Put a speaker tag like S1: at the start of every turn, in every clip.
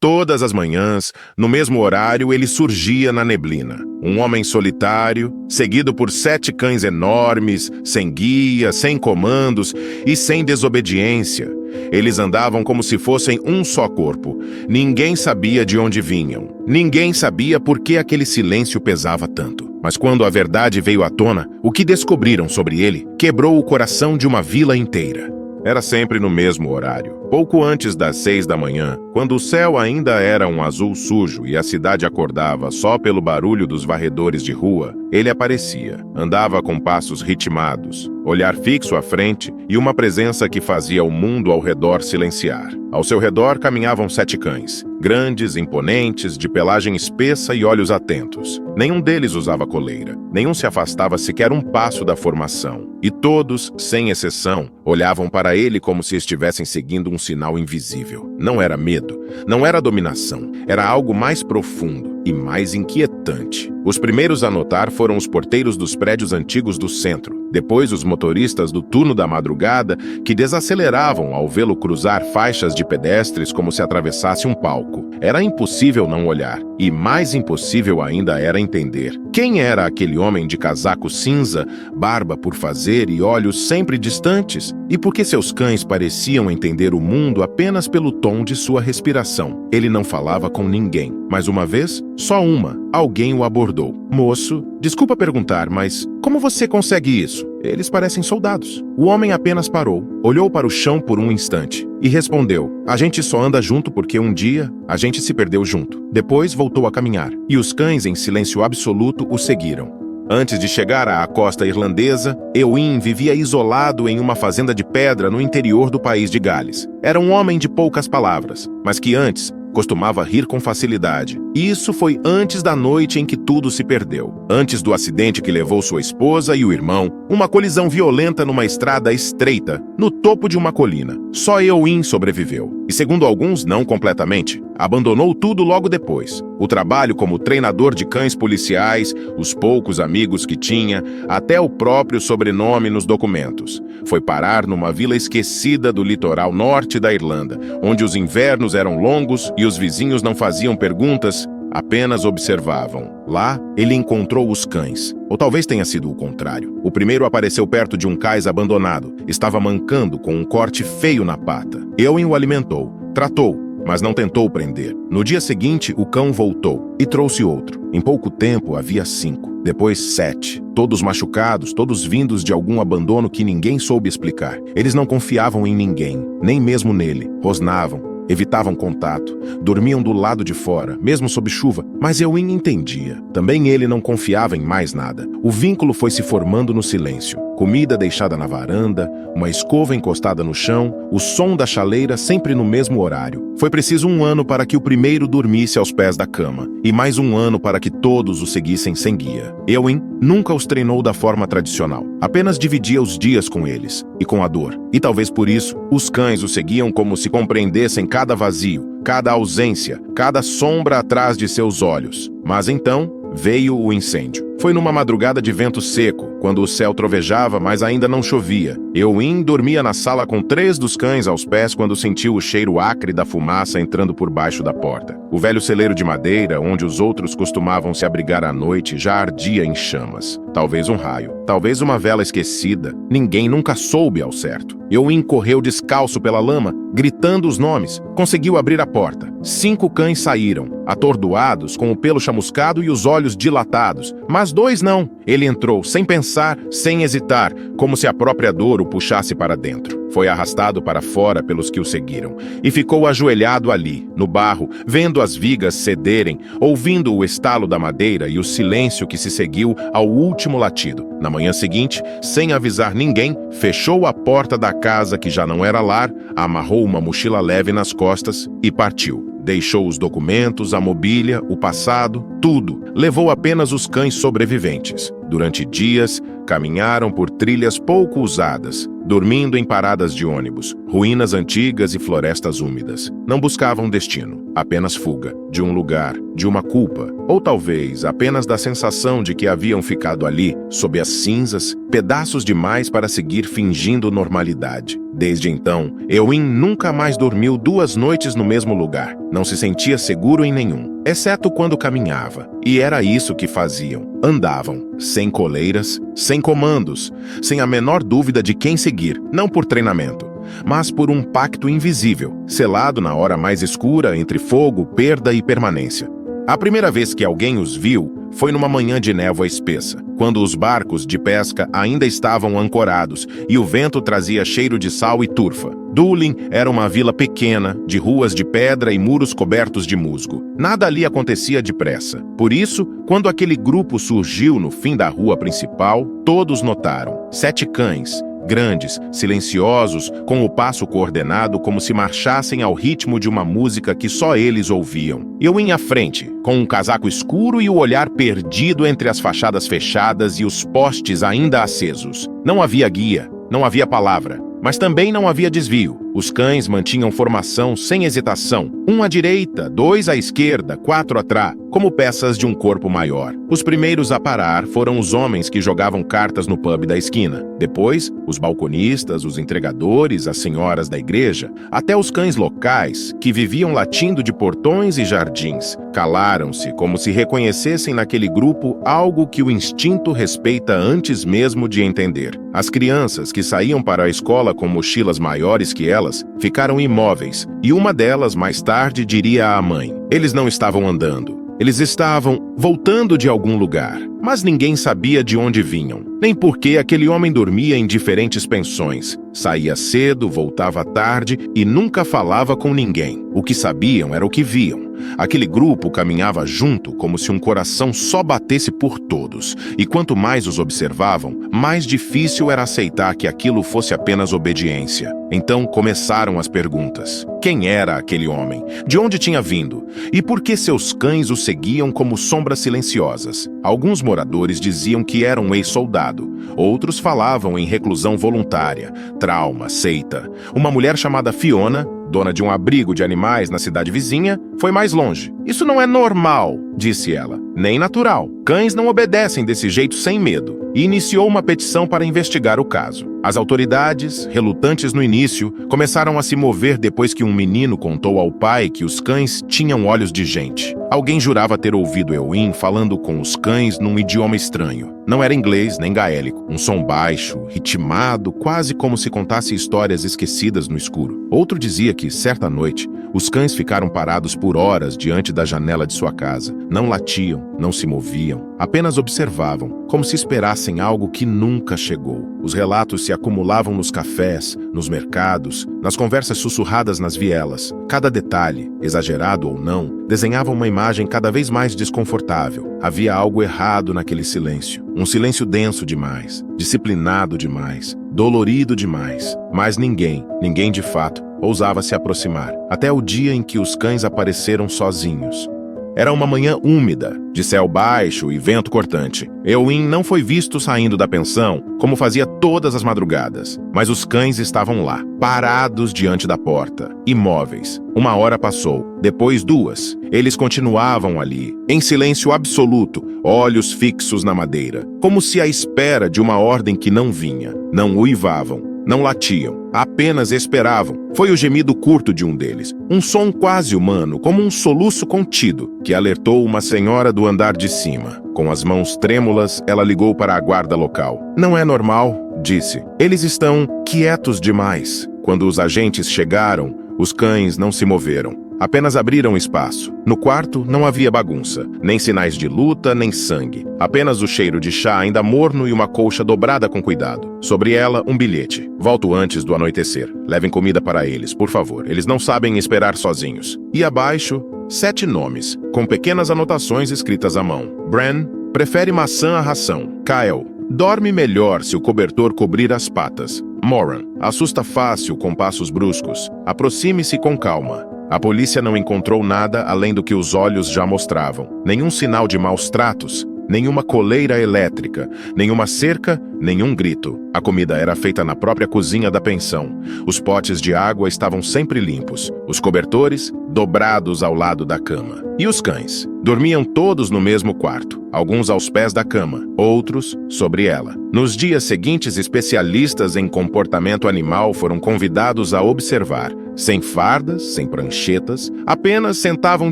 S1: Todas as manhãs, no mesmo horário, ele surgia na neblina. Um homem solitário, seguido por 7 cães enormes, sem guia, sem comandos e sem desobediência. Eles andavam como se fossem um só corpo. Ninguém sabia de onde vinham. Ninguém sabia por que aquele silêncio pesava tanto. Mas quando a verdade veio à tona, o que descobriram sobre ele quebrou o coração de uma vila inteira. Era sempre no mesmo horário, pouco antes das 6 da manhã, quando o céu ainda era um azul sujo e a cidade acordava só pelo barulho dos varredores de rua. Ele aparecia. Andava com passos ritmados, olhar fixo à frente e uma presença que fazia o mundo ao redor silenciar. Ao seu redor caminhavam 7 cães, grandes, imponentes, de pelagem espessa e olhos atentos. Nenhum deles usava coleira, nenhum se afastava sequer um passo da formação. E todos, sem exceção, olhavam para ele como se estivessem seguindo um sinal invisível. Não era medo, não era dominação, era algo mais profundo e mais inquietante. Os primeiros a notar foram os porteiros dos prédios antigos do centro. Depois, os motoristas do turno da madrugada, que desaceleravam ao vê-lo cruzar faixas de pedestres como se atravessasse um palco. Era impossível não olhar, e mais impossível ainda era entender. Quem era aquele homem de casaco cinza, barba por fazer e olhos sempre distantes? E por que seus cães pareciam entender o mundo apenas pelo tom de sua respiração? Ele não falava com ninguém, mas uma vez, só uma, alguém o abordou. "Moço, desculpa perguntar, mas como você consegue isso? Eles parecem soldados." O homem apenas parou, olhou para o chão por um instante e respondeu: "A gente só anda junto porque um dia a gente se perdeu junto." Depois voltou a caminhar, e os cães, em silêncio absoluto, o seguiram. Antes de chegar à costa irlandesa, Eowyn vivia isolado em uma fazenda de pedra no interior do país de Gales. Era um homem de poucas palavras, mas que antes costumava rir com facilidade. E isso foi antes da noite em que tudo se perdeu. Antes do acidente que levou sua esposa e o irmão, uma colisão violenta numa estrada estreita, no topo de uma colina. Só Eowyn sobreviveu. E segundo alguns, não completamente. Abandonou tudo logo depois. O trabalho como treinador de cães policiais, os poucos amigos que tinha, até o próprio sobrenome nos documentos. Foi parar numa vila esquecida do litoral norte da Irlanda, onde os invernos eram longos e os vizinhos não faziam perguntas, apenas observavam. Lá, ele encontrou os cães. Ou talvez tenha sido o contrário. O primeiro apareceu perto de um cais abandonado. Estava mancando com um corte feio na pata. Eowyn o alimentou, tratou, mas não tentou prender. No dia seguinte, o cão voltou e trouxe outro. Em pouco tempo, havia 5. Depois 7. Todos machucados, todos vindos de algum abandono que ninguém soube explicar. Eles não confiavam em ninguém, nem mesmo nele. Rosnavam, evitavam contato, dormiam do lado de fora, mesmo sob chuva, mas Eowyn entendia. Também ele não confiava em mais nada. O vínculo foi se formando no silêncio. Comida deixada na varanda, uma escova encostada no chão, o som da chaleira sempre no mesmo horário. Foi preciso 1 ano para que o primeiro dormisse aos pés da cama, e mais 1 ano para que todos o seguissem sem guia. Eowyn nunca os treinou da forma tradicional, apenas dividia os dias com eles, e com a dor. E talvez por isso, os cães o seguiam como se compreendessem cada vazio, cada ausência, cada sombra atrás de seus olhos. Mas então, veio o incêndio. Foi numa madrugada de vento seco, quando o céu trovejava, mas ainda não chovia. Eowyn dormia na sala com 3 dos cães aos pés quando sentiu o cheiro acre da fumaça entrando por baixo da porta. O velho celeiro de madeira, onde os outros costumavam se abrigar à noite, já ardia em chamas. Talvez um raio, talvez uma vela esquecida. Ninguém nunca soube ao certo. Eowyn correu descalço pela lama, gritando os nomes. Conseguiu abrir a porta. 5 cães saíram, atordoados, com o pelo chamuscado e os olhos dilatados. Mas 2 não. Ele entrou, sem pensar, sem hesitar, como se a própria dor o puxasse para dentro. Foi arrastado para fora pelos que o seguiram, e ficou ajoelhado ali, no barro, vendo as vigas cederem, ouvindo o estalo da madeira e o silêncio que se seguiu ao último latido. Na manhã seguinte, sem avisar ninguém, fechou a porta da casa que já não era lar, amarrou uma mochila leve nas costas e partiu. Deixou os documentos, a mobília, o passado, tudo. Levou apenas os cães sobreviventes. Durante dias, caminharam por trilhas pouco usadas, dormindo em paradas de ônibus, ruínas antigas e florestas úmidas. Não buscavam destino, apenas fuga, de um lugar, de uma culpa, ou talvez apenas da sensação de que haviam ficado ali, sob as cinzas, pedaços demais para seguir fingindo normalidade. Desde então, Eowyn nunca mais dormiu 2 noites no mesmo lugar. Não se sentia seguro em nenhum, exceto quando caminhava. E era isso que faziam. Andavam, sem coleiras, sem comandos, sem a menor dúvida de quem seguir, não por treinamento, mas por um pacto invisível, selado na hora mais escura entre fogo, perda e permanência. A primeira vez que alguém os viu foi numa manhã de névoa espessa, quando os barcos de pesca ainda estavam ancorados e o vento trazia cheiro de sal e turfa. Dúlin era uma vila pequena, de ruas de pedra e muros cobertos de musgo. Nada ali acontecia depressa. Por isso, quando aquele grupo surgiu no fim da rua principal, todos notaram 7 cães, grandes, silenciosos, com o passo coordenado como se marchassem ao ritmo de uma música que só eles ouviam. Eowyn à frente, com um casaco escuro e o olhar perdido entre as fachadas fechadas e os postes ainda acesos. Não havia guia, não havia palavra, mas também não havia desvio. Os cães mantinham formação sem hesitação, 1 à direita, 2 à esquerda, 4 atrás, como peças de um corpo maior. Os primeiros a parar foram os homens que jogavam cartas no pub da esquina. Depois, os balconistas, os entregadores, as senhoras da igreja, até os cães locais, que viviam latindo de portões e jardins. Calaram-se, como se reconhecessem naquele grupo algo que o instinto respeita antes mesmo de entender. As crianças que saíam para a escola com mochilas maiores que elas ficaram imóveis, e uma delas, mais tarde, diria à mãe: eles não estavam andando. Eles estavam voltando de algum lugar, mas ninguém sabia de onde vinham, nem por que aquele homem dormia em diferentes pensões. Saía cedo, voltava tarde e nunca falava com ninguém. O que sabiam era o que viam. Aquele grupo caminhava junto como se um coração só batesse por todos, e quanto mais os observavam, mais difícil era aceitar que aquilo fosse apenas obediência. Então começaram as perguntas. Quem era aquele homem? De onde tinha vindo? E por que seus cães o seguiam como sombras silenciosas? Alguns moradores diziam que era um ex-soldado. Outros falavam em reclusão voluntária, trauma, seita. Uma mulher chamada Fiona, dona de um abrigo de animais na cidade vizinha, foi mais longe. Isso não é normal, disse ela, nem natural. Cães não obedecem desse jeito sem medo. E iniciou uma petição para investigar o caso. As autoridades, relutantes no início, começaram a se mover depois que um menino contou ao pai que os cães tinham olhos de gente. Alguém jurava ter ouvido Eowyn falando com os cães num idioma estranho. Não era inglês nem gaélico. Um som baixo, ritmado, quase como se contasse histórias esquecidas no escuro. Outro dizia que, certa noite, os cães ficaram parados por horas diante da janela de sua casa. Não latiam, não se moviam, apenas observavam, como se esperassem algo que nunca chegou. Os relatos se acumulavam nos cafés, nos mercados, nas conversas sussurradas nas vielas. Cada detalhe, exagerado ou não, desenhava uma imagem cada vez mais desconfortável. Havia algo errado naquele silêncio. Um silêncio denso demais, disciplinado demais, dolorido demais. Mas ninguém de fato, ousava se aproximar, até o dia em que os cães apareceram sozinhos. Era uma manhã úmida, de céu baixo e vento cortante. Eowyn não foi visto saindo da pensão, como fazia todas as madrugadas. Mas os cães estavam lá, parados diante da porta, imóveis. 1 hora passou, depois 2. Eles continuavam ali, em silêncio absoluto, olhos fixos na madeira, como se à espera de uma ordem que não vinha. Não uivavam. Não latiam, apenas esperavam. Foi o gemido curto de um deles, um som quase humano, como um soluço contido, que alertou uma senhora do andar de cima. Com as mãos trêmulas, ela ligou para a guarda local. Não é normal, disse. Eles estão quietos demais. Quando os agentes chegaram, os cães não se moveram. Apenas abriram espaço. No quarto não havia bagunça, nem sinais de luta, nem sangue. Apenas o cheiro de chá ainda morno e uma colcha dobrada com cuidado. Sobre ela, um bilhete. Volto antes do anoitecer. Levem comida para eles, por favor. Eles não sabem esperar sozinhos. E abaixo, 7 nomes, com pequenas anotações escritas à mão. Bran, prefere maçã à ração. Kyle, dorme melhor se o cobertor cobrir as patas. Moran, assusta fácil com passos bruscos. Aproxime-se com calma. A polícia não encontrou nada além do que os olhos já mostravam. Nenhum sinal de maus tratos, nenhuma coleira elétrica, nenhuma cerca, nenhum grito. A comida era feita na própria cozinha da pensão. Os potes de água estavam sempre limpos, os cobertores dobrados ao lado da cama. E os cães? Dormiam todos no mesmo quarto, alguns aos pés da cama, outros sobre ela. Nos dias seguintes, especialistas em comportamento animal foram convidados a observar. Sem fardas, sem pranchetas, apenas sentavam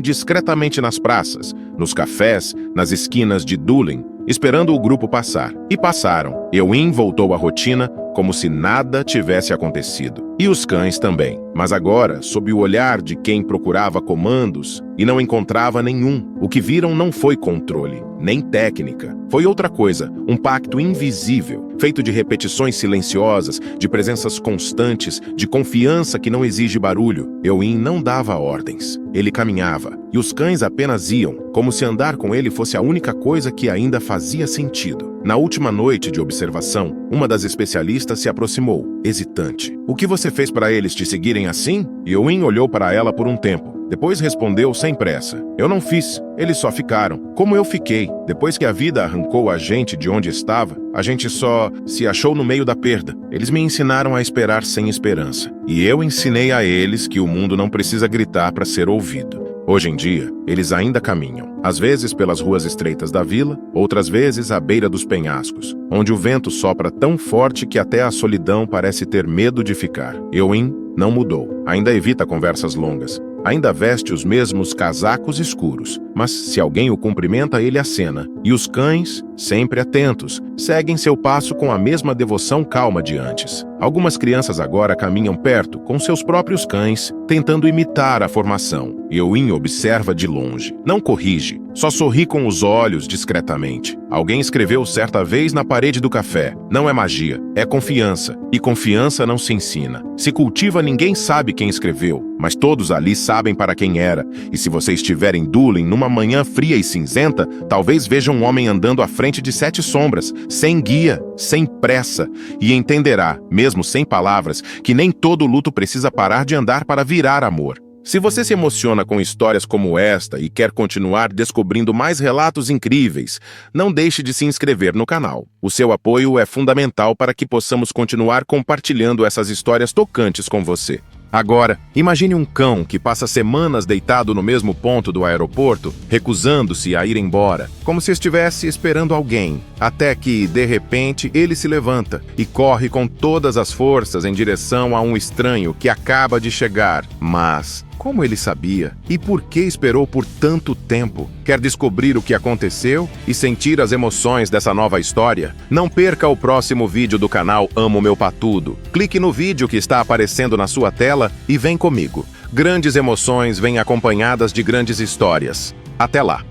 S1: discretamente nas praças, nos cafés, nas esquinas de Doolin, esperando o grupo passar. E passaram. Ewing voltou à rotina como se nada tivesse acontecido. E os cães também. Mas agora, sob o olhar de quem procurava comandos e não encontrava nenhum. O que viram não foi controle, nem técnica. Foi outra coisa, um pacto invisível, feito de repetições silenciosas, de presenças constantes, de confiança que não exige barulho. Ewing não dava ordens. Ele caminhava, e os cães apenas iam, como se andar com ele fosse a única coisa que ainda fazia sentido. Na última noite de observação, uma das especialistas se aproximou, hesitante. "O que você fez para eles te seguirem assim?" Ewing olhou para ela por um tempo. Depois respondeu sem pressa. "Eu não fiz, eles só ficaram. Como eu fiquei. Depois que a vida arrancou a gente de onde estava, a gente só se achou no meio da perda. Eles me ensinaram a esperar sem esperança. E eu ensinei a eles que o mundo não precisa gritar para ser ouvido." Hoje em dia, eles ainda caminham, às vezes pelas ruas estreitas da vila, outras vezes à beira dos penhascos, onde o vento sopra tão forte que até a solidão parece ter medo de ficar. Ewing não mudou, ainda evita conversas longas, ainda veste os mesmos casacos escuros, mas se alguém o cumprimenta, ele acena, e os cães, sempre atentos, seguem seu passo com a mesma devoção calma de antes. Algumas crianças agora caminham perto, com seus próprios cães, tentando imitar a formação. Ewing observa de longe. Não corrige, só sorri com os olhos discretamente. Alguém escreveu certa vez na parede do café: "Não é magia, é confiança. E confiança não se ensina. Se cultiva, ninguém sabe quem escreveu, mas todos ali sabem para quem era. E se você estiver em Doolin numa manhã fria e cinzenta, talvez veja um homem andando à frente de 7 sombras, sem guia, sem pressa, e entenderá, mesmo sem palavras, que nem todo luto precisa parar de andar para virar amor." Se você se emociona com histórias como esta e quer continuar descobrindo mais relatos incríveis, não deixe de se inscrever no canal. O seu apoio é fundamental para que possamos continuar compartilhando essas histórias tocantes com você. Agora, imagine um cão que passa semanas deitado no mesmo ponto do aeroporto, recusando-se a ir embora, como se estivesse esperando alguém, até que, de repente, ele se levanta e corre com todas as forças em direção a um estranho que acaba de chegar. Mas como ele sabia? E por que esperou por tanto tempo? Quer descobrir o que aconteceu e sentir as emoções dessa nova história? Não perca o próximo vídeo do canal Amo Meu Patudo. Clique no vídeo que está aparecendo na sua tela e vem comigo. Grandes emoções vêm acompanhadas de grandes histórias. Até lá!